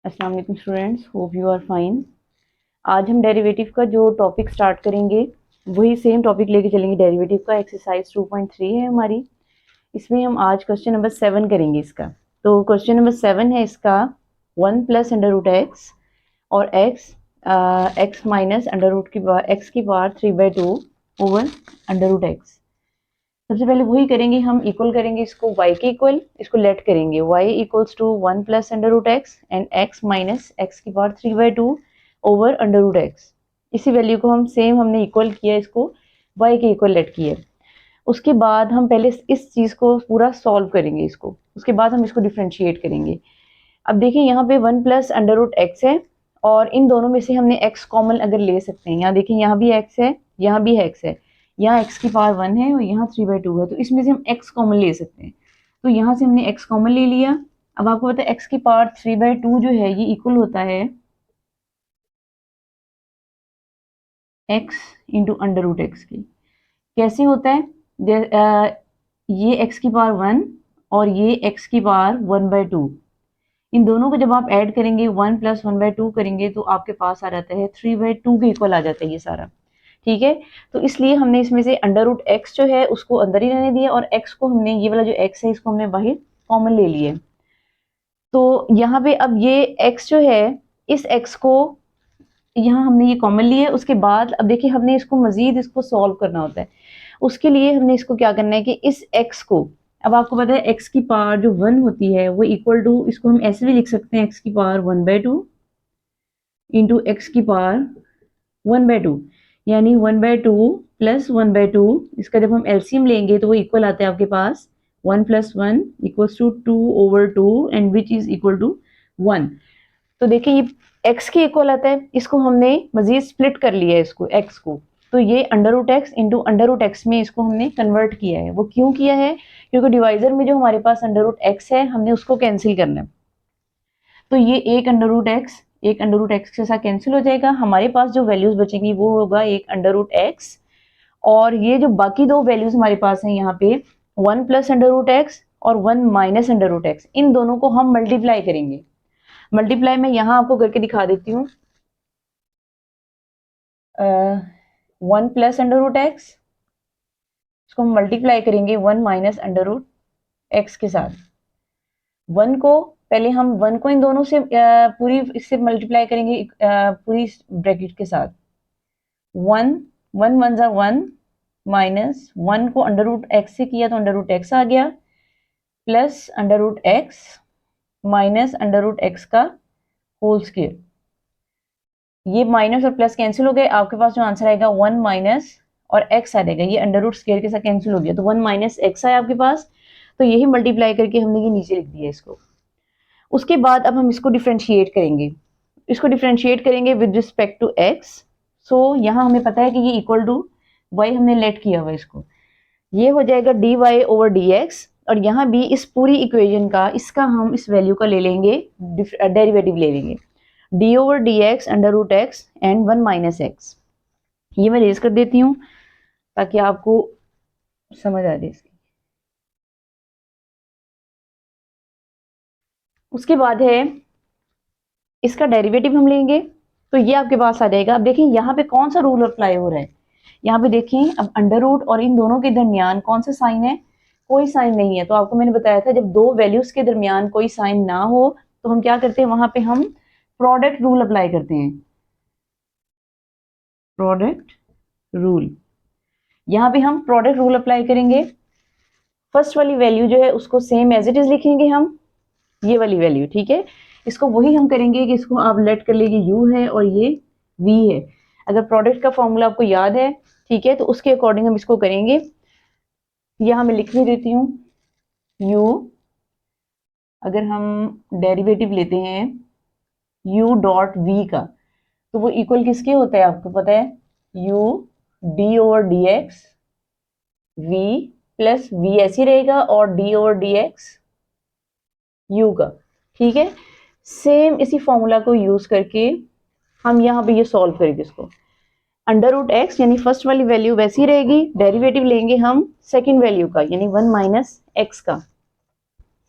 अस्सलाम वालेकुम students, hope you are fine. आज हम डेरिवेटिव का जो टॉपिक स्टार्ट करेंगे वही सेम टॉपिक लेके चलेंगे। डेरिवेटिव का एक्सरसाइज 2.3 है हमारी। इसमें हम आज क्वेश्चन नंबर 7 करेंगे इसका। तो क्वेश्चन नंबर 7 है इसका 1 प्लस अंडर रूट एक्स और एक्स माइनस अंडर रूट की पावर एक्स की power 3/2 over under root x. सबसे पहले वही करेंगे, हम इक्वल करेंगे इसको y के इक्वल, इसको लेट करेंगे y equals to 1 plus under root x and x minus x की power 3/2 over under root x. इसी वैल्यू को हम सेम हमने इक्वल किया, इसको y के इक्वल लेट किया। उसके बाद हम पहले इस चीज़ को पूरा सॉल्व करेंगे इसको, उसके बाद हम इसको डिफ्रेंशिएट करेंगे। अब देखिए यहाँ पे 1 प्लस अंडर रूट एक्स है और इन दोनों में से हमने x कॉमन अगर ले सकते हैं। यहाँ देखिए यहाँ भी x है, यहाँ भी x है, यहाँ x की पावर 1 है और यहाँ 3/2 है, तो इसमें से हम x कॉमन ले सकते हैं। तो यहाँ से हमने x कॉमन ले लिया। अब आपको पता है x की पावर 3/2 जो है ये इक्वल होता है x into under root x की। कैसे होता है? ये x की पावर 1 और ये x की पावर 1/2, इन दोनों को जब आप ऐड करेंगे 1 प्लस 1/2 करेंगे तो आपके पास आ जाता है 3/2 के इक्वल आ जाता है ये सारा। ठीक है, तो इसलिए हमने इसमें से अंडर रूट एक्स जो है उसको अंदर ही रहने दिया और एक्स को हमने, ये वाला जो एक्स है इसको हमने बाहर कॉमन ले लिया। तो यहाँ पे अब ये एक्स जो है, इस एक्स को यहाँ हमने ये कॉमन लिया। उसके बाद अब देखिए हमने इसको मजीद इसको सॉल्व करना होता है। उसके लिए हमने इसको क्या करना है कि इस एक्स को, अब आपको पता है एक्स की पावर जो 1 होती है वो इक्वल टू, इसको हम ऐसे भी लिख सकते हैं, एक्स की पावर 1/2 इंटू एक्स की पावर 1/2, यानी 1/2 प्लस 1/2। इसका जब हम एलसीएम लेंगे तो वो इक्वल आता है आपके पास 1 plus 1 equals to 2/2 and which is equal to 1। तो देखिए ये x के इक्वल आता है, इसको हमने मजीद स्प्लिट कर लिया है इसको x को। तो ये under root x into under root x में इसको हमने कन्वर्ट किया है। वो क्यों किया है? क्योंकि डिवाइजर में जो हमारे पास अंडर रूट एक्स है हमने उसको कैंसिल करना है। तो ये एक अंडर रूट एक्स के साथ कैंसिल हो जाएगा। हमारे पास जो वैल्यूज बचेंगी वो होगा एक अंडर रूट एक्स और ये जो बाकी दो वैल्यूज हमारे पास हैं यहाँ पे 1 प्लस अंडर रूट एक्स और 1 माइनस अंडर रूट एक्स, इन दोनों को हम मल्टीप्लाई करेंगे। मल्टीप्लाई मैं यहाँ आपको करके दिखा देती हूँ। 1 प्लस अंडर रूट एक्स, इसको हम मल्टीप्लाई करेंगे 1 माइनस अंडर रूट एक्स के साथ। 1 को पहले हम 1 को इन दोनों से पूरी इससे मल्टीप्लाई करेंगे पूरी ब्रैकेट के साथ। 1 1 1 जा 1 माइनस 1 को अंडर रूट एक्स से किया तो अंडर रूट एक्स आ गया, plus under root x minus under root x का होल स्क्वायर। ये माइनस और प्लस कैंसिल हो गए, आपके पास जो आंसर आएगा 1 माइनस और एक्स आ जाएगा। ये अंडर रूट स्क्वायर के साथ कैंसिल हो गया तो 1 माइनस एक्स आया आपके पास। तो यही मल्टीप्लाई करके हमने ये नीचे लिख दिया इसको। उसके बाद अब हम इसको डिफ्रेंशिएट करेंगे, इसको डिफ्रेंशिएट करेंगे with respect to x. So यहाँ हमें पता है कि ये इक्वल टू वाई हमने लेट किया हुआ, इसको ये हो जाएगा d y over d x. और यहाँ भी इस पूरी इक्वेशन का, इसका हम इस वैल्यू का ले लेंगे, डेरिवेटिव ले लेंगे, d over d x under root x and 1 minus x. ये मैं रेज कर देती हूँ ताकि आपको समझ आ जाए इसकी। उसके बाद है इसका डेरिवेटिव हम लेंगे तो ये आपके पास आ जाएगा। अब देखिए यहाँ पे कौन सा रूल अप्लाई हो रहा है, यहाँ पे देखें अब अंडर रूट और इन दोनों के दरमियान कौन सा साइन है? कोई साइन नहीं है। तो आपको मैंने बताया था जब दो वैल्यूज के दरमियान कोई साइन ना हो तो हम क्या करते हैं, वहां पे हम प्रोडक्ट रूल अप्लाई करते हैं, प्रोडक्ट रूल। यहाँ पे हम प्रोडक्ट रूल अप्लाई करेंगे। फर्स्ट वाली वैल्यू जो है उसको सेम एज इट इज लिखेंगे हम, ये वाली वैल्यू, ठीक है। इसको वही हम करेंगे कि इसको आप लेट कर लीजिए, u है और ये v है। अगर प्रोडक्ट का फॉर्मूला आपको याद है, ठीक है, तो उसके अकॉर्डिंग हम इसको करेंगे। यहाँ मैं लिख भी देती हूँ, u अगर हम डेरिवेटिव लेते हैं u डॉट v का तो वो इक्वल किसके होता है आपको पता है? u d over d x v plus v ऐसे रहेगा और d over d x u का, ठीक है। सेम इसी फॉर्मूला को यूज करके हम यहाँ पे ये सॉल्व करेंगे इसको। अंडर रूट एक्स यानी फर्स्ट वाली वैल्यू वैसी रहेगी, डेरिवेटिव लेंगे हम सेकंड वैल्यू का यानी 1 माइनस एक्स का,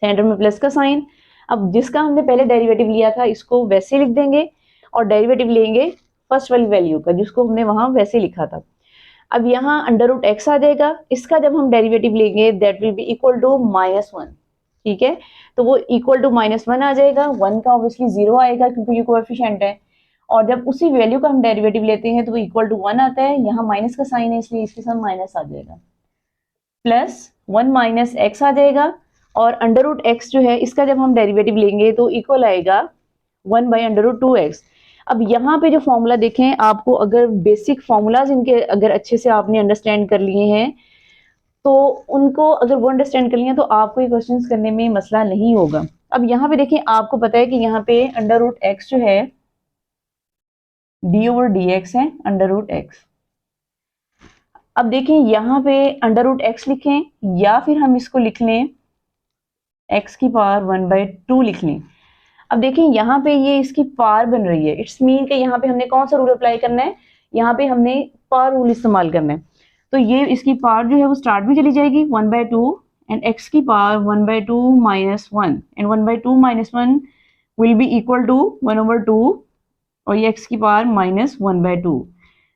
सेंटर में प्लस का साइन। अब जिसका हमने पहले डेरिवेटिव लिया था इसको वैसे लिख देंगे और डेरिवेटिव लेंगे फर्स्ट वाली वैल्यू का जिसको हमने वहां वैसे लिखा था। अब यहाँ अंडर रूट एक्स आ जाएगा, इसका जब हम डेरिवेटिव लेंगे that will be equal to -1। ठीक है, तो वो इक्वल टू -1 आ जाएगा, 1 का ऑब्वियसली 0 आएगा क्योंकि ये कोएफिशिएंट है। और जब उसी वैल्यू का हम डेरिवेटिव लेते हैं तो वो इक्वल टू 1 आता है, यहाँ माइनस का साइन है इसलिए इसके साथ माइनस आ जाएगा, प्लस 1 माइनस एक्स आ जाएगा। और अंडर रूट एक्स जो है इसका जब हम डेरिवेटिव लेंगे तो इक्वल आएगा 1 बाई अंडर रूट 2x। अब यहाँ पे जो फॉर्मूला देखें, आपको अगर बेसिक फॉर्मूलाज इनके अगर अच्छे से आपने अंडरस्टैंड कर लिए हैं तो उनको अगर वो अंडरस्टैंड कर लिए तो आपको ये क्वेश्चंस करने में मसला नहीं होगा। अब यहाँ पे देखें, आपको पता है कि यहाँ पे अंडर रूट एक्स जो है डी ओवर डी एक्स है अंडर रूट एक्स। अब देखें यहाँ पे अंडर रूट एक्स लिखें या फिर हम इसको लिख लें एक्स की पावर 1/2 लिख लें। अब देखिए यहाँ पे ये इसकी पावर बन रही है, इट्स मीन कि यहाँ पे हमने कौन सा रूल अप्लाई करना है, यहाँ पे हमने पावर रूल इस्तेमाल करना है। तो ये इसकी पावर जो है वो स्टार्ट में चली जाएगी 1/2 एंड एक्स की power 1/2 -1 and 1/2 -1 will be equal to 1/2 और ये एक्स की पावर -1/2।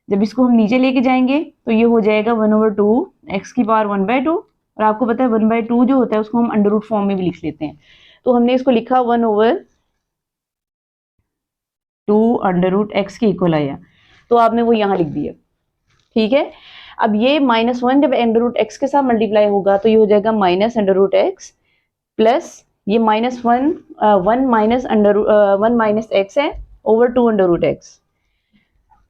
जब इसको हम नीचे लेके जाएंगे तो ये हो जाएगा 1/2 एक्स की पावर 1/2। और आपको पता है 1/2 जो होता है उसको हम अंडर रूट फॉर्म में भी लिख लेते हैं, तो हमने इसको लिखा 1/2 अंडर रूट एक्स के इक्वल आया, तो आपने वो यहाँ लिख दिया। ठीक है, अब ये -1 जब अंडर रूट एक्स के साथ मल्टीप्लाई होगा तो ये हो जाएगा minus under root x plus ये -1 माइनस एक्स है ओवर 2 अंडर रूट एक्स,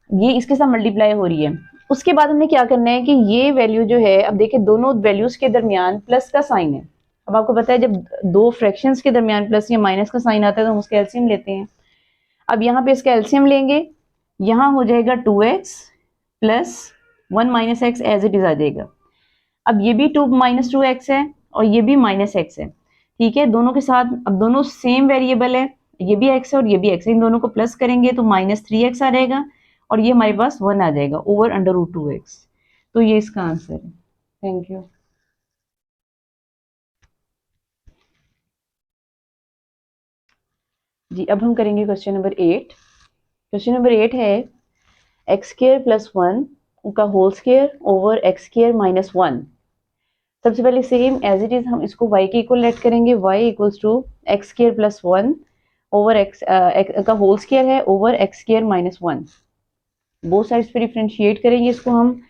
ये इसके साथ मल्टीप्लाई हो रही है। उसके बाद हमने क्या करना है कि ये वैल्यू जो है, अब देखिए दोनों वैल्यूज के दरमियान प्लस का साइन है। अब आपको पता है जब दो फ्रैक्शंस के दरमियान प्लस या माइनस का साइन आता है तो हम उसका एलसीएम लेते हैं। अब यहाँ पे इसका एलसीएम लेंगे, यहाँ हो जाएगा 2x plus 1 minus x as it is आ जाएगा। अब ये भी 2 माइनस 2x है और ये भी -x है। ठीक है, दोनों के साथ अब दोनों सेम वेरिएबल है, ये भी x है और ये भी x है, इन दोनों को प्लस करेंगे तो -3x आ जाएगा और ये हमारे पास 1 आ जाएगा ओवर अंडर रूट 2x। तो ये इसका आंसर है। Thank you. जी अब हम करेंगे क्वेश्चन नंबर 8। क्वेश्चन नंबर 8 है x² + 1 का होल स्क्वायर ओवर x² - 1। सबसे पहले सेम एज इट इज हम इसको y के इक्वल लेट करेंगे, y equals to x² + 1 over x का होल स्क्वायर है ओवर x² - 1। बोथ साइड्स पे डिफरेंशिएट करेंगे इसको हम,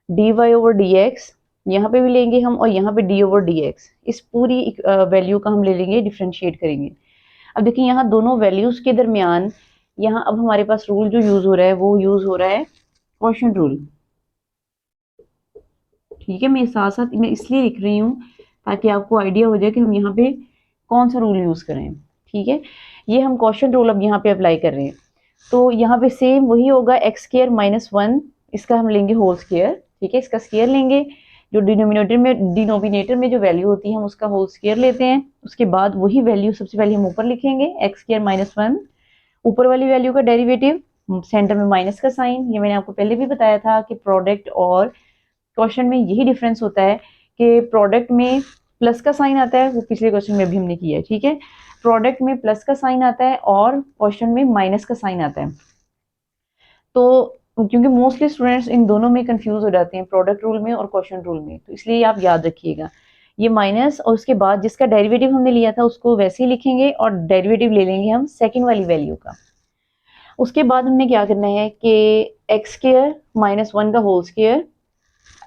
dy ओवर dx यहाँ पे भी लेंगे हम और यहाँ पे d ओवर dx, इस पूरी वैल्यू का हम ले लेंगे, डिफरेंशिएट करेंगे। अब देखिए यहाँ दोनों वैल्यूज के दरमियान यहाँ अब हमारे पास रूल जो यूज हो रहा है वो यूज हो रहा है क्वोशिएंट रूल। ठीक है, मैं साथ साथ मैं इसलिए लिख रही हूँ ताकि आपको आइडिया हो जाए कि हम यहाँ पे कौन सा रूल यूज करें। ठीक है, ये हम क्वोशिएंट रूल अब यहाँ पे अप्लाई कर रहे हैं, तो यहाँ पे सेम वही होगा x² - 1, इसका हम लेंगे होल स्क्वायर। ठीक है, इसका स्क्वायर लेंगे, जो डिनोमिनेटर में जो वैल्यू होती है हम उसका होल स्क्वायर लेते हैं। उसके बाद वही वैल्यू सबसे पहले हम ऊपर लिखेंगे x² - 1, ऊपर वाली वैल्यू का डेरिवेटिव, सेंटर में माइनस का साइन। ये मैंने आपको पहले भी बताया था कि प्रोडक्ट और क्वेश्चन में यही डिफरेंस होता है कि प्रोडक्ट में प्लस का साइन आता है, वो पिछले क्वेश्चन में भी हमने किया है। ठीक है, प्रोडक्ट में प्लस का साइन आता है और क्वेश्चन में माइनस का साइन आता है। तो क्योंकि मोस्टली स्टूडेंट्स इन दोनों में कंफ्यूज हो जाते हैं, प्रोडक्ट रूल में और क्वोशिएंट रूल में, तो इसलिए आप याद रखिएगा ये माइनस और उसके बाद जिसका डेरिवेटिव हमने लिया था उसको वैसे ही लिखेंगे और डेरिवेटिव ले लेंगे हम सेकंड वाली वैल्यू का। उसके बाद हमने क्या करना है कि x² - 1 का होल स्क्वायर,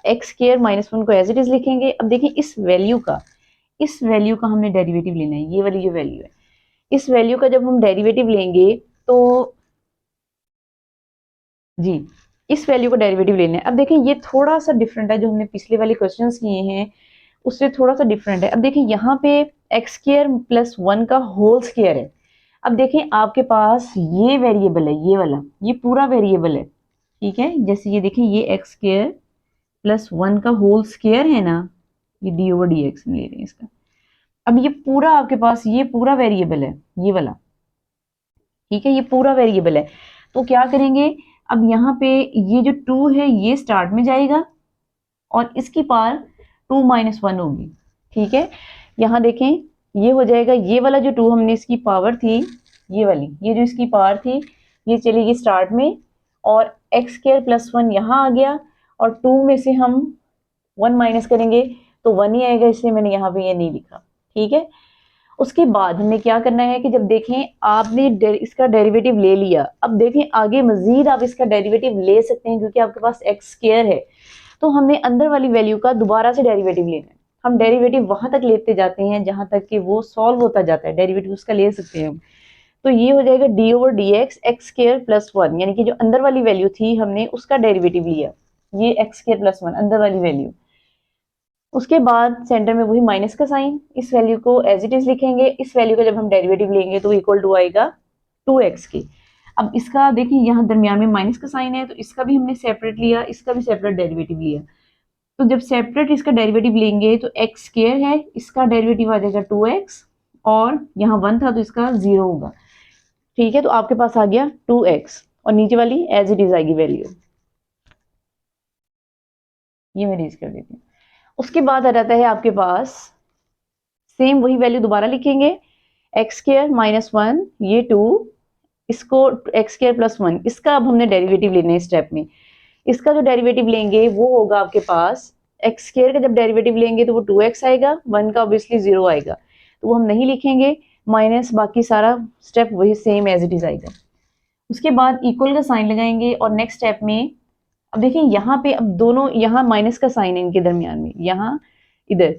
x² - 1 को एज इट इज लिखेंगे। अब देखिए इस वैल्यू का हमने डेरिवेटिव लेना है, ये वाली जो वैल्यू है इस वैल्यू का जब हम डेरिवेटिव लेंगे तो जी इस वैल्यू का डेरिवेटिव लेना है। अब देखिए ये थोड़ा सा डिफरेंट है, जो हमने पिछले वाले क्वेश्चंस किए हैं उससे थोड़ा सा डिफरेंट है। अब देखिए यहाँ पे x² + 1 का होल स्क्वायर है। अब देखें आपके पास ये वेरिएबल है, ये वाला, ये पूरा वेरिएबल है। ठीक है, जैसे ये देखें ये x² + 1 का होल स्क्वायर है ना, ये d ओवर dx में ले रहे हैं इसका। अब ये पूरा आपके पास ये पूरा वेरिएबल है, ये वाला। ठीक है, ये पूरा वेरिएबल है, तो क्या करेंगे, अब यहाँ पे ये जो 2 है ये स्टार्ट में जाएगा और इसकी पावर 2 - 1 होगी। ठीक है, यहाँ देखें ये हो जाएगा, ये वाला जो 2 हमने इसकी पावर थी, ये वाली, ये जो इसकी पावर थी ये चलेगी स्टार्ट में, और एक्स स्क्वायर प्लस 1 यहाँ आ गया, और 2 में से हम 1 माइनस करेंगे तो 1 ही आएगा, इसलिए मैंने यहाँ पे ये नहीं लिखा। ठीक है, उसके बाद हमें क्या करना है कि जब देखें आपने इसका डेरिवेटिव ले लिया, अब देखें आगे मजीद आप इसका डेरिवेटिव ले सकते हैं क्योंकि आपके पास एक्स स्क्वायर है, तो हमने अंदर वाली वैल्यू का दोबारा से डेरिवेटिव लेना है। हम डेरिवेटिव वहां तक लेते जाते हैं जहां तक कि वो सॉल्व होता जाता है, डेरिवेटिव उसका ले सकते हैं हम। तो ये हो जाएगा D over d x x square plus 1, यानी कि जो अंदर वाली वैल्यू थी हमने उसका डेरिवेटिव लिया, ये एक्स स्क्वायर प्लस 1 अंदर वाली वैल्यू। उसके बाद सेंटर में वही माइनस का साइन, इस वैल्यू को एज इट इज लिखेंगे, इस वैल्यू का जब हम डेरिवेटिव लेंगे तो इक्वल टू आएगा 2x के। अब इसका देखिए यहाँ दरमियान में माइनस का साइन है, तो इसका भी हमने सेपरेट लिया, इसका भी सेपरेट डेरिवेटिव लिया। तो जब सेपरेट इसका डेरिवेटिव लेंगे तो एक्स स्क्वायर है, इसका डेरिवेटिव आ जाएगा 2x, और यहाँ 1 था तो इसका 0 होगा। ठीक है, तो आपके पास आ गया 2x, और नीचे वाली एज इट इज आएगी वैल्यू। ये मैं रीज कर देती हूँ। उसके बाद आ जाता है आपके पास, सेम वही वैल्यू दोबारा लिखेंगे, एक्स स्क्वायर माइनस 1, ये 2, इसको एक्स स्क्वायर प्लस 1, इसका अब हमने डेरिवेटिव लेना है स्टेप में। इसका जो डेरिवेटिव लेंगे वो होगा आपके पास, एक्स स्क्वायर का जब डेरिवेटिव लेंगे तो वो 2x आएगा, 1 का ऑब्वियसली 0 आएगा, तो वो हम नहीं लिखेंगे, माइनस बाकी सारा स्टेप वही सेम एज इट इज आएगा। उसके बाद इक्वल का साइन लगाएंगे, और नेक्स्ट स्टेप में अब देखिए यहाँ पे, अब दोनों यहाँ माइनस का साइन है इनके दरमियान में, यहाँ इधर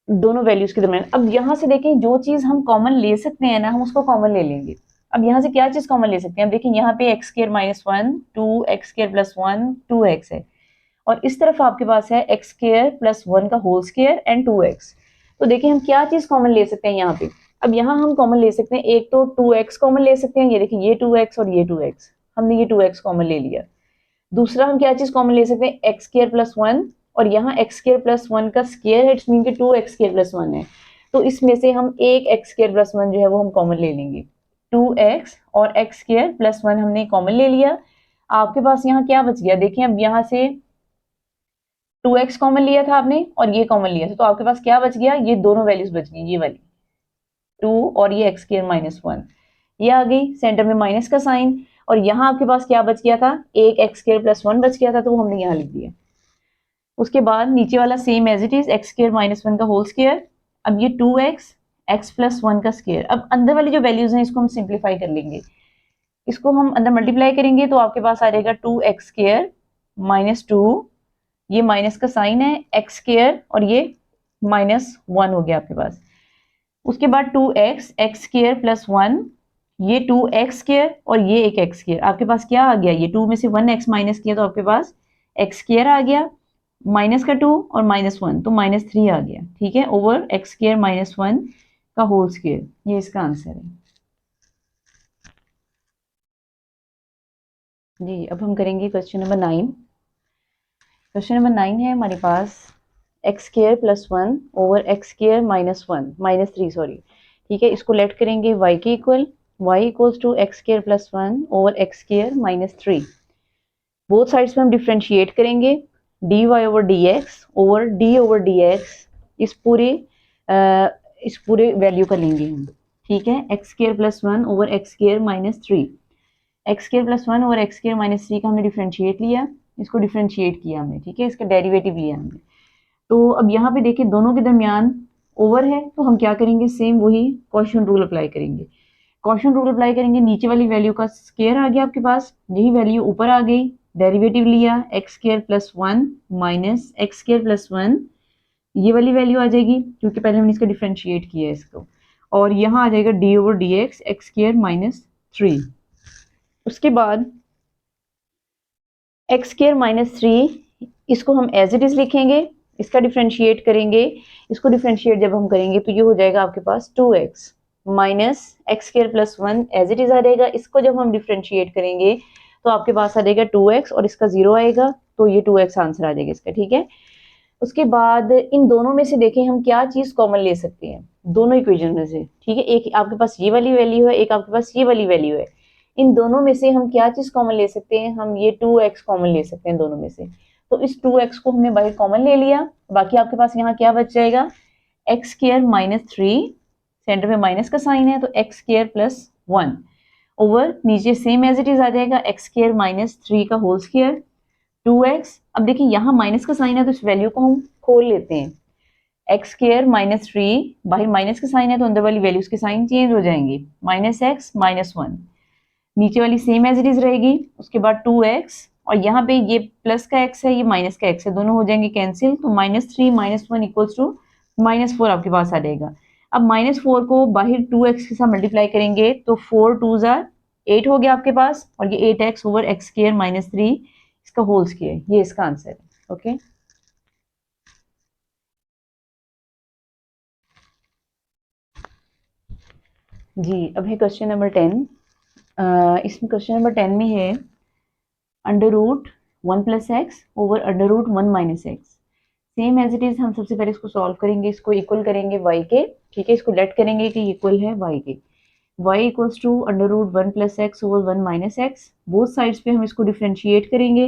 दोनों वैल्यूज के दरमियान। अब यहाँ से देखें जो चीज हम कॉमन ले सकते हैं ना, हम उसको कॉमन ले लेंगे। अब यहाँ से क्या चीज कॉमन ले सकते हैं, अब देखिए यहाँ पे x square minus 1, 2 x square plus 1, 2x है, और इस तरफ आपके पास है एक्स स्क्वायर प्लस 1 का होल स्क्वायर एंड 2x। तो देखिए हम क्या चीज कॉमन ले सकते हैं यहाँ पे। अब यहाँ हम कॉमन ले सकते हैं, एक तो 2x कॉमन ले सकते हैं, ये देखिए ये 2x और ये 2x, हमने ये 2x कॉमन ले लिया। दूसरा हम क्या चीज कॉमन ले सकते हैं, एक्स स्क्वायर प्लस 1, और यहाँ एक्स स्क्वायर प्लस 1 का स्क्वायर है, इट्स मीन कि 2x स्क्वायर प्लस 1 है, तो इसमें से हम एक एक्स स्क्वायर प्लस 1 जो है वो हम कॉमन ले लेंगे। 2x और एक्स स्क्वायर प्लस 1 हमने कॉमन ले लिया। आपके पास यहाँ क्या बच गया, देखिए अब यहाँ से 2x कॉमन लिया था आपने और ये कॉमन लिया था, तो आपके पास क्या बच गया, ये दोनों वैल्यूज बच गई, ये वाली 2 और ये एक्स स्क्वायर माइनस 1, ये आ गई सेंटर में माइनस का साइन, और यहाँ आपके पास क्या बच गया था, एक एक्स स्क्वायर प्लस 1 बच गया था, तो वो हमने यहाँ लिख दिया। उसके बाद नीचे वाला same as it is, x square minus 1 का होल स्क्वायर, अब ये 2x एक्स प्लस 1 का स्क्वायर। अब अंदर वाली जो वैल्यूज हैं इसको हम सिंप्लीफाई कर लेंगे, इसको हम अंदर मल्टीप्लाई करेंगे तो आपके पास आ जाएगा 2x स्क्वायर माइनस 2, ये माइनस का साइन है, एक्स स्क्वायर और ये माइनस 1 हो गया आपके पास। उसके बाद 2x एक्स स्क्वायर प्लस 1, ये 2x स्क्वायर और ये एक एक्स स्क्वायर, आपके पास क्या आ गया, ये 2 में से 1x माइनस किया तो आपके पास एक्स स्क्वायर आ गया, माइनस का 2 और माइनस 1 तो माइनस 3 आ गया। ठीक है, ओवर एक्स स्क्वायर माइनस 1 का होल स्क्वायर, ये इसका आंसर है जी। अब हम करेंगे क्वेश्चन नंबर 9। क्वेश्चन नंबर 9 है हमारे पास, x square plus 1 over x square minus 1 minus 3 sorry. ठीक है, इसको लेट करेंगे y के equal, y equals to x square plus 1 over x square minus 3। Both sides में हम डिफ्रेंशिएट करेंगे, dy over dx over d over dx, इस पूरे वैल्यू का लेंगे हम। ठीक है, x square plus 1 over x square minus 3, x square plus 1 over x square minus 3 का हमने डिफ्रेंशिएट लिया, इसको डिफ्रेंशिएट किया हमने। ठीक है, इसका डेरिवेटिव लिया हमने। तो अब यहाँ पे देखिए दोनों के दरमियान ओवर है, तो हम क्या करेंगे, सेम वही क्वोशिएंट रूल अप्लाई करेंगे। क्वोशिएंट रूल अप्लाई करेंगे, नीचे वाली वैल्यू का स्क्वायर आ गया आपके पास, यही वैल्यू ऊपर आ गई, डेरिवेटिव लिया x square plus 1 minus x square plus 1, ये वाली वैल्यू आ जाएगी क्योंकि पहले हमने इसका डिफ्रेंशिएट किया है इसको, और यहाँ आ जाएगा D over d x x square minus 3। उसके बाद एक्स स्क्वायर माइनस 3, इसको हम एज इट इज लिखेंगे, इसका डिफ्रेंशिएट करेंगे, इसको डिफ्रेंशिएट जब हम करेंगे तो ये हो जाएगा आपके पास 2x minus x square plus 1 as it is आ जाएगा, इसको जब हम डिफ्रेंशिएट करेंगे तो आपके पास आ जाएगा 2x और इसका 0 आएगा, तो ये 2x आंसर आ जाएगा इसका। ठीक है, उसके बाद इन दोनों में से देखें हम क्या चीज कॉमन ले सकते हैं, दोनों इक्वेशन में से। ठीक है, एक आपके पास ये वाली वैल्यू है, एक आपके पास ये वाली वैल्यू है, इन दोनों में से हम क्या चीज कॉमन ले सकते हैं, हम ये 2x कॉमन ले सकते हैं दोनों में से। तो इस 2x को हमने बाहर कॉमन ले लिया, बाकी आपके पास यहाँ क्या बच जाएगा, एक्स स्क्वायर माइनस 3 सेंटर में माइनस का साइन है तो एक्स स्क्वायर प्लस 1 ओवर नीचे सेम एज इट इज आ जाएगा एक्स स्क्वायर माइनस 3 का होल स्क्वायर 2x। अब देखिए यहाँ माइनस का साइन है तो इस वैल्यू को हम खोल लेते हैं, एक्स स्क्वायर माइनस 3, बाहर माइनस का साइन है तो अंदर वाली वैल्यूज के साइन चेंज हो जाएंगे, माइनस एक्स माइनस 1, नीचे वाली सेम एज इट इज रहेगी, उसके बाद 2x और यहाँ पे ये प्लस का x है ये माइनस का x है, दोनों हो जाएंगे कैंसिल, तो -3 -1 इक्वल्स टू -4 आपके पास आ जाएगा। अब -4 को बाहर 2x के साथ मल्टीप्लाई करेंगे तो 4 2 जार 8 हो गया आपके पास, और ये 8x over x square minus 3 इसका होल स्क्वायर, ये इसका आंसर है। ओके जी, अब है क्वेश्चन नंबर 10। इसमें क्वेश्चन नंबर 10 में है under root 1 plus x over under root 1 minus x. Same as it is हम सबसे पहले इसको सॉल्व करेंगे, इसको इक्वल करेंगे y के, ठीक है, इसको लेट करेंगे कि इक्वल है y के, y equals to under root 1 plus x over 1 minus x, both sides पे हम इसको डिफ्रेंशिएट करेंगे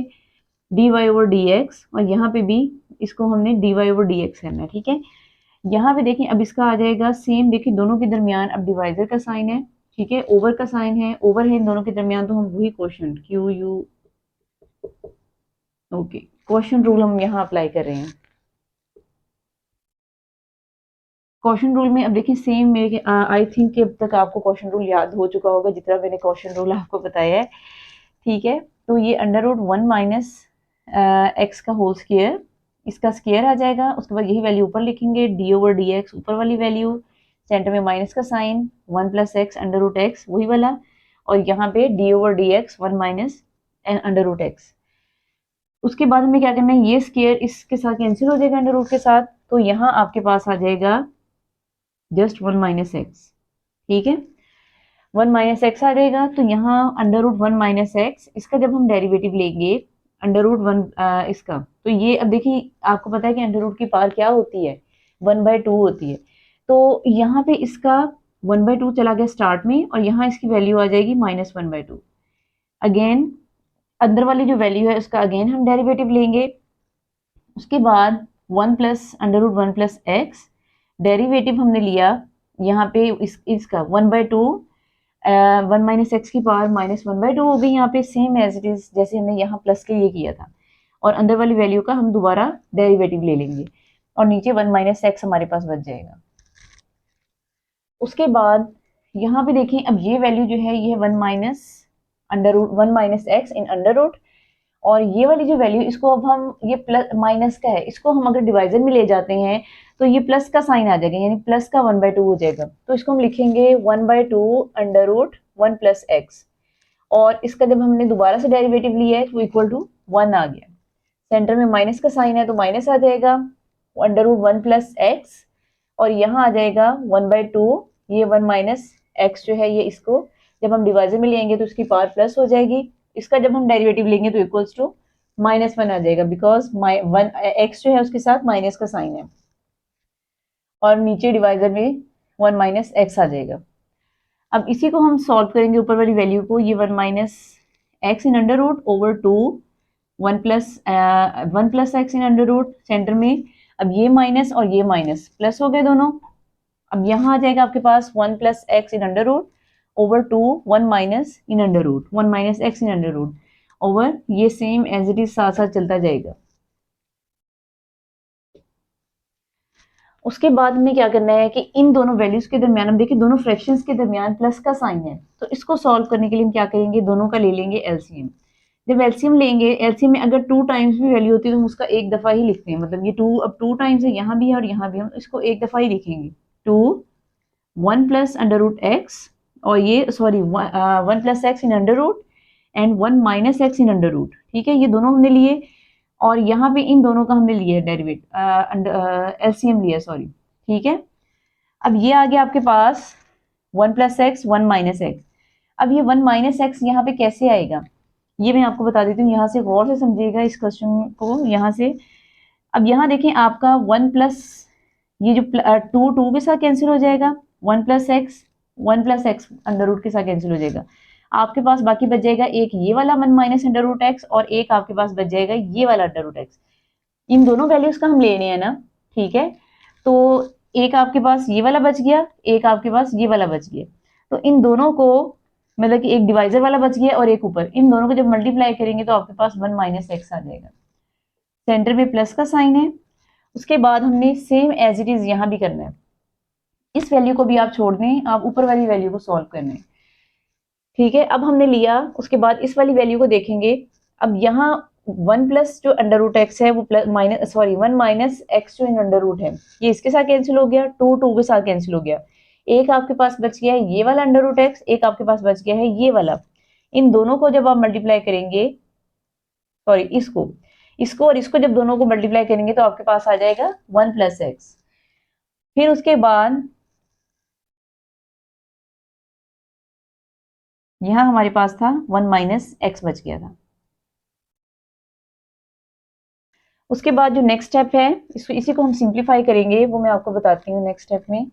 dy ओवर dx, और यहाँ पे भी इसको हमने dy ओवर dx करना है, ठीक है। यहाँ पे देखें अब इसका आ जाएगा सेम, देखिए दोनों के दरमियान अब डिवाइजर का साइन है, ठीक है, ओवर का साइन है, ओवर है इन दोनों के दरमियान, तो हम वही question Q U okay question rule हम यहाँ अप्लाई कर रहे हैं। क्वेश्चन रूल में अब देखिए सेम मेरे आई थिंक कि अब तक आपको क्वेश्चन रूल याद हो चुका होगा जितना मैंने क्वेश्चन रूल आपको बताया है, ठीक है। तो ये अंडर रूट 1 माइनस एक्स का होल स्क्वायर, इसका स्क्वायर आ जाएगा, उसके बाद यही वैल्यू ऊपर लिखेंगे डी ओवर डी एक्स, ऊपर वाली वैल्यू, सेंटर में माइनस का sign 1 plus x under root x वही वाला, और यहाँ पे d over d x 1 minus under root x. उसके बाद हमें क्या करना है, ये स्क्वायर इसके साथ कैंसिल हो जाएगा अंडर रूट के साथ, तो यहाँ आपके पास आ जाएगा जस्ट 1 माइनस एक्स, ठीक है, 1 माइनस एक्स आ जाएगा। तो यहाँ अंडर रूट 1 माइनस एक्स, इसका जब हम डेरिवेटिव लेंगे अंडर रूट 1 इसका, तो ये अब देखिए आपको पता है कि अंडर रूट की पावर क्या होती है, 1/2 होती है, तो यहाँ पे इसका 1/2 चला गया स्टार्ट में, और यहाँ इसकी वैल्यू आ जाएगी -1/2। अगेन अंदर वाली जो वैल्यू है उसका अगेन हम डेरिवेटिव लेंगे, उसके बाद 1 plus under root 1 plus x, derivative हमने लिया यहाँ पे इसका 1/2, 1 माइनस एक्स की पावर -1/2 हो गई, यहाँ पे सेम एज इट इज जैसे हमने यहाँ प्लस के लिए किया था, और अंदर वाली वैल्यू का हम दोबारा डेरिवेटिव ले लेंगे, और नीचे 1 माइनस एक्स हमारे पास बच जाएगा। उसके बाद यहाँ पे देखें अब ये वैल्यू जो है ये 1 minus under root 1 minus x in under root, और ये वाली जो वैल्यू इसको अब हम ये प्लस माइनस का है, इसको हम अगर डिवाइजर में ले जाते हैं तो ये प्लस का साइन आ जाएगा, यानी प्लस का 1/2 हो जाएगा, तो इसको हम लिखेंगे 1/2 अंडर रूट 1 प्लस एक्स, और इसका जब हमने दोबारा से डेरिवेटिव लिया है तो इक्वल टू 1 आ गया, सेंटर में माइनस का साइन है तो माइनस आ जाएगा अंडर रूट 1 प्लस एक्स, और यहाँ आ जाएगा 1/2, ये 1 माइनस एक्स जो है ये इसको जब हम डिवाइजर में लेंगे तो इसकी पावर प्लस हो जाएगी, इसका जब हम डेरिवेटिव लेंगे तो इक्वल्स टू -1 आ जाएगा, बिकॉज 1 एक्स जो है उसके साथ माइनस का साइन है, और नीचे डिवाइजर में 1 माइनस एक्स आ जाएगा। अब इसी को हम सॉल्व करेंगे ऊपर वाली वैल्यू को, ये 1 minus x in under root over 2 1 plus x in under root, center में अब ये माइनस और ये माइनस प्लस हो गए दोनों, अब यहाँ आ जाएगा आपके पास 1 plus x in under root over 2 1 minus in under root 1 minus x in under root over, ये सेम एज इट इज साथ साथ चलता जाएगा। उसके बाद हमें क्या करना है कि इन दोनों वैल्यूज के दरमियान, हम देखिए दोनों फ्रैक्शंस के दरमियान प्लस का साइन है, तो इसको सॉल्व करने के लिए हम क्या करेंगे, दोनों का ले लेंगे एलसीएम। जब एलसीएम लेंगे, एलसीएम में अगर 2 टाइम्स भी वैल्यू होती है तो हम उसका एक दफा ही लिखते हैं, मतलब ये 2 अब 2 टाइम्स है यहाँ भी है और यहाँ भी, हम इसको एक दफा ही लिखेंगे 2 1 प्लस अंडर रूट एक्स, और ये sorry 1 plus x in under root and 1 minus x in under root, ठीक है, ये दोनों हमने लिए, और यहाँ पे इन दोनों का हमने लिया डेरिवेट एलसीएम लिया, सॉरी, ठीक है। अब ये आ गया आपके पास 1 प्लस एक्स 1 माइनस एक्स, अब ये 1 माइनस एक्स यहाँ पे कैसे आएगा ये मैं आपको बता देती हूँ, यहाँ से गौर से समझिएगा इस क्वेश्चन को, यहाँ से अब यहाँ देखें आपका 1 प्लस ये जो 2 के साथ कैंसिल हो जाएगा, 1 प्लस एक्स अंडर रूट के साथ कैंसिल हो जाएगा, आपके पास बाकी बच जाएगा एक ये वाला 1 माइनस अंडर रूट एक्स, और एक आपके पास बच जाएगा ये वाला अंडर रूट एक्स, इन दोनों वैल्यूज का हम लेने हैं ना, ठीक है। तो एक आपके पास ये वाला बच गया, एक आपके पास ये वाला बच गया। तो इन दोनों को मतलब कि एक डिवाइजर वाला बच गया और एक ऊपर, इन दोनों को जब मल्टीप्लाई करेंगे तो आपके पास 1 माइनस एक्स आ जाएगा। सेंटर में प्लस का साइन है। उसके बाद हमने सेम एज इट इज यहाँ भी करना है। इस वैल्यू को भी आप छोड़ दें, आप ऊपर वाली वैल्यू को सॉल्व करना है। ठीक है, अब हमने लिया, उसके बाद इस वाली वैल्यू को देखेंगे। अब यहाँ 1 प्लस जो अंडर रूट एक्स है वो plus minus sorry 1 minus x जो इन अंडर रूट है, ये इसके साथ कैंसिल हो गया, 2 2 के साथ कैंसिल हो गया। एक आपके पास बच गया है ये वाला अंडर रूट एक्स, एक आपके पास बच गया है ये वाला। इन दोनों को जब आप मल्टीप्लाई करेंगे, सॉरी इसको इसको और इसको जब दोनों को मल्टीप्लाई करेंगे तो आपके पास आ जाएगा 1 प्लस एक्स। फिर उसके बाद यहाँ हमारे पास था 1 माइनस एक्स बच गया था। उसके बाद जो नेक्स्ट स्टेप है, इसी को हम सिंप्लीफाई करेंगे, वो मैं आपको बताती हूँ नेक्स्ट स्टेप में।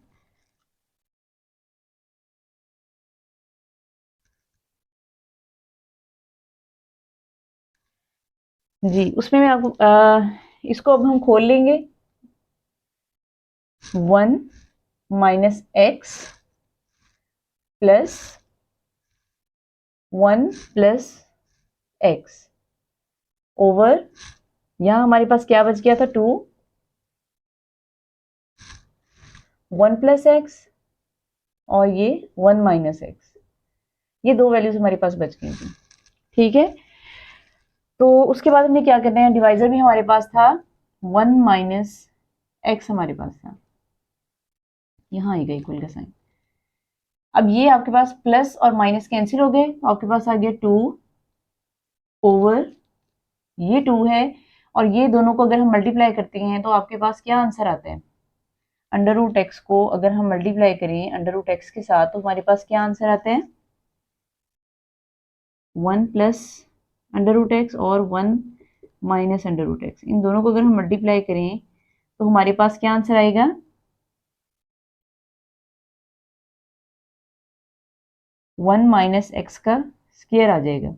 जी, उसमें मैं आपको इसको अब हम खोल लेंगे। 1 minus x plus 1 plus x over, यहाँ हमारे पास क्या बच गया था 2, 1 प्लस एक्स और ये 1 माइनस एक्स, ये दो वैल्यूज हमारे पास बच गई थी। ठीक है, तो उसके बाद हमने क्या करना है, डिवाइजर भी हमारे पास था 1 माइनस एक्स हमारे पास था, यहाँ आएगा इक्वल का साइन। अब ये आपके पास प्लस और माइनस कैंसिल हो गए, आपके पास आ गया 2 ओवर ये 2 है, और ये दोनों को अगर हम मल्टीप्लाई करते हैं तो आपके पास क्या आंसर आता है, अंडर रूट एक्स को अगर हम मल्टीप्लाई करें अंडर रूट एक्स के साथ तो हमारे पास क्या आंसर आता है, 1 प्लस अंडर रूट एक्स और 1 माइनस अंडर रूट एक्स, इन दोनों को अगर हम मल्टीप्लाई करें तो हमारे पास क्या आंसर आएगा, 1 माइनस एक्स का स्क्वायर आ जाएगा।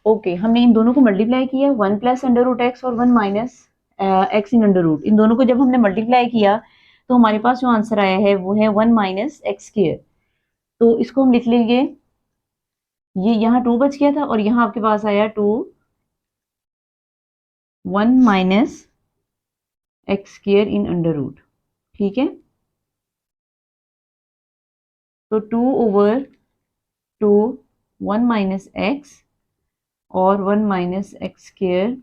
ओके, हमने इन दोनों को मल्टीप्लाई किया, 1 प्लस अंडर रूट एक्स और 1 minus x in under root, इन दोनों को जब हमने मल्टीप्लाई किया तो हमारे पास जो आंसर आया है वो है 1 माइनस एक्स स्क्वायर। तो इसको हम लिख लेंगे, ये यहाँ 2 बच गया था और यहाँ आपके पास आया 2 1 minus x square in under root. ठीक है, तो 2 ओवर 2 1 माइनस एक्स और 1 minus x square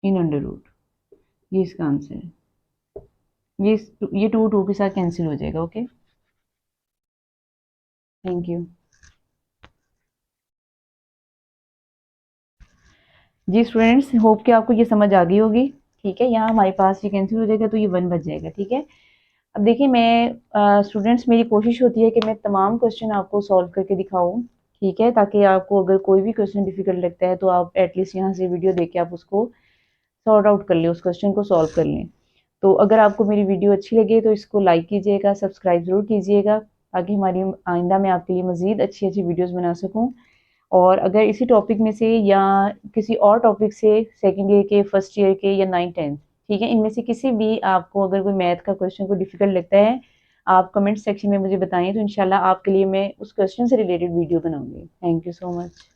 in under root, ये इसका आंसर है। ये 2 2 के साथ कैंसिल हो जाएगा। Okay, thank you. जी स्टूडेंट्स, होप कि आपको ये समझ आ गई होगी। ठीक है, यहाँ हमारे पास ये कैंसिल हो जाएगा तो ये 1 बच जाएगा। ठीक है, अब देखिए मैं स्टूडेंट्स मेरी कोशिश होती है कि मैं तमाम क्वेश्चन आपको सॉल्व करके दिखाऊं। ठीक है, ताकि आपको अगर कोई भी क्वेश्चन डिफिकल्ट लगता है तो आप एटलीस्ट यहाँ से वीडियो देख के आप उसको सॉर्ट आउट कर लें, उस क्वेश्चन को सॉल्व कर लें। तो अगर आपको मेरी वीडियो अच्छी लगे तो इसको लाइक कीजिएगा, सब्सक्राइब ज़रूर कीजिएगा, ताकि हमारी आइंदा मैं आपके लिए मज़ीद अच्छी अच्छी वीडियोज़ बना सकूँ। और अगर इसी टॉपिक में से या किसी और टॉपिक से सेकेंड ईयर के, फर्स्ट ईयर के या 9th 10th, ठीक है, इनमें से किसी भी आपको अगर कोई मैथ का क्वेश्चन को डिफिकल्ट लगता है, आप कमेंट सेक्शन में मुझे बताएं, तो इंशाल्लाह आपके लिए मैं उस क्वेश्चन से रिलेटेड वीडियो बनाऊंगी। Thank you so much.